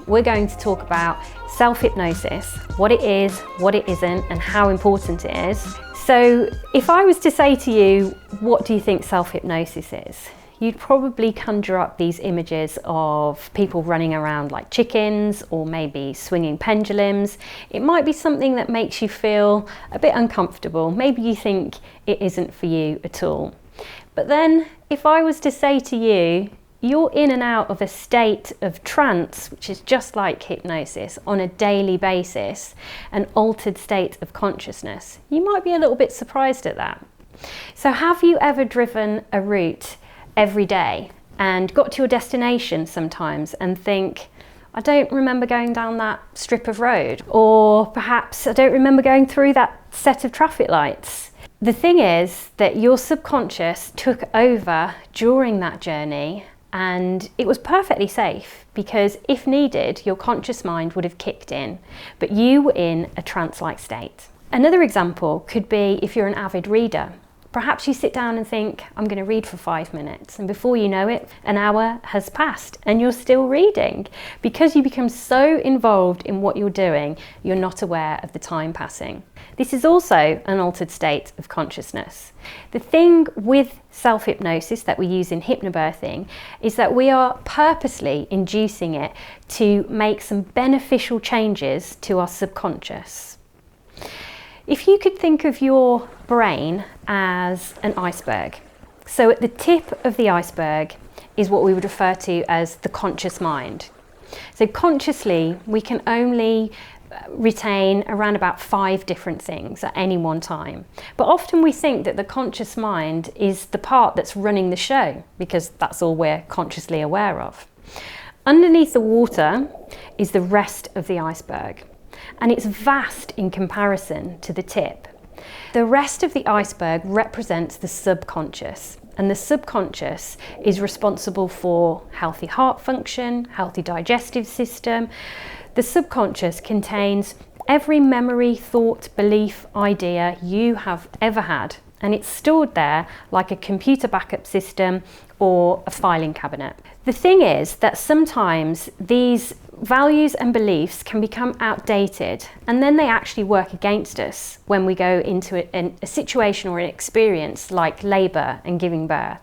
we're going to talk about self-hypnosis, what it is, what it isn't, and how important it is. So if I was to say to you, what do you think self-hypnosis is? You'd probably conjure up these images of people running around like chickens, or maybe swinging pendulums. It might be something that makes you feel a bit uncomfortable. Maybe you think it isn't for you at all. But then if I was to say to you, you're in and out of a state of trance, which is just like hypnosis, on a daily basis, an altered state of consciousness, you might be a little bit surprised at that. So have you ever driven a route every day and got to your destination sometimes and think, I don't remember going down that strip of road, or perhaps I don't remember going through that set of traffic lights? The thing is that your subconscious took over during that journey, and it was perfectly safe because if needed, your conscious mind would have kicked in, but you were in a trance-like state. Another example could be if you're an avid reader. Perhaps you sit down and think, I'm going to read for 5 minutes, and before you know it, an hour has passed and you're still reading. Because you become so involved in what you're doing, you're not aware of the time passing. This is also an altered state of consciousness. The thing with self-hypnosis that we use in hypnobirthing is that we are purposely inducing it to make some beneficial changes to our subconscious. If you could think of your brain as an iceberg, so at the tip of the iceberg is what we would refer to as the conscious mind. So consciously, we can only retain around about 5 different things at any one time. But often we think that the conscious mind is the part that's running the show because that's all we're consciously aware of. Underneath the water is the rest of the iceberg, and it's vast in comparison to the tip. The rest of the iceberg represents the subconscious, and the subconscious is responsible for healthy heart function, healthy digestive system. The subconscious contains every memory, thought, belief, idea you have ever had, and it's stored there like a computer backup system or a filing cabinet. The thing is that sometimes these values and beliefs can become outdated, and then they actually work against us when we go into a situation or an experience like labour and giving birth.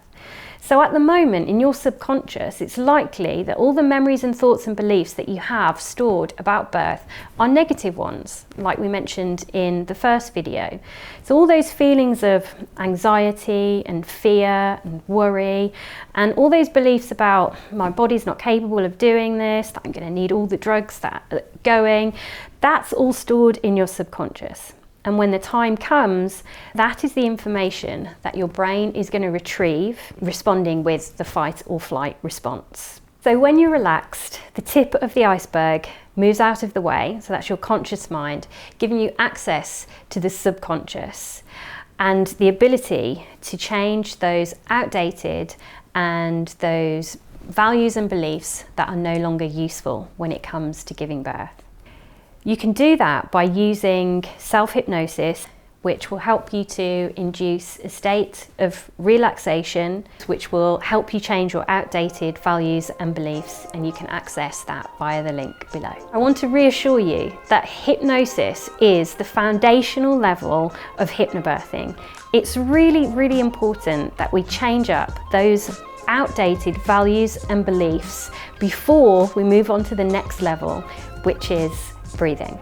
So at the moment in your subconscious, it's likely that all the memories and thoughts and beliefs that you have stored about birth are negative ones, like we mentioned in the first video. So all those feelings of anxiety and fear and worry, and all those beliefs about my body's not capable of doing this, that I'm going to need all the drugs that are going, that's all stored in your subconscious. And when the time comes, that is the information that your brain is going to retrieve, responding with the fight or flight response. So when you're relaxed, the tip of the iceberg moves out of the way, so that's your conscious mind, giving you access to the subconscious and the ability to change those outdated and those values and beliefs that are no longer useful when it comes to giving birth. You can do that by using self-hypnosis, which will help you to induce a state of relaxation, which will help you change your outdated values and beliefs, and you can access that via the link below. I want to reassure you that hypnosis is the foundational level of hypnobirthing. It's really, really important that we change up those outdated values and beliefs before we move on to the next level, which is breathing.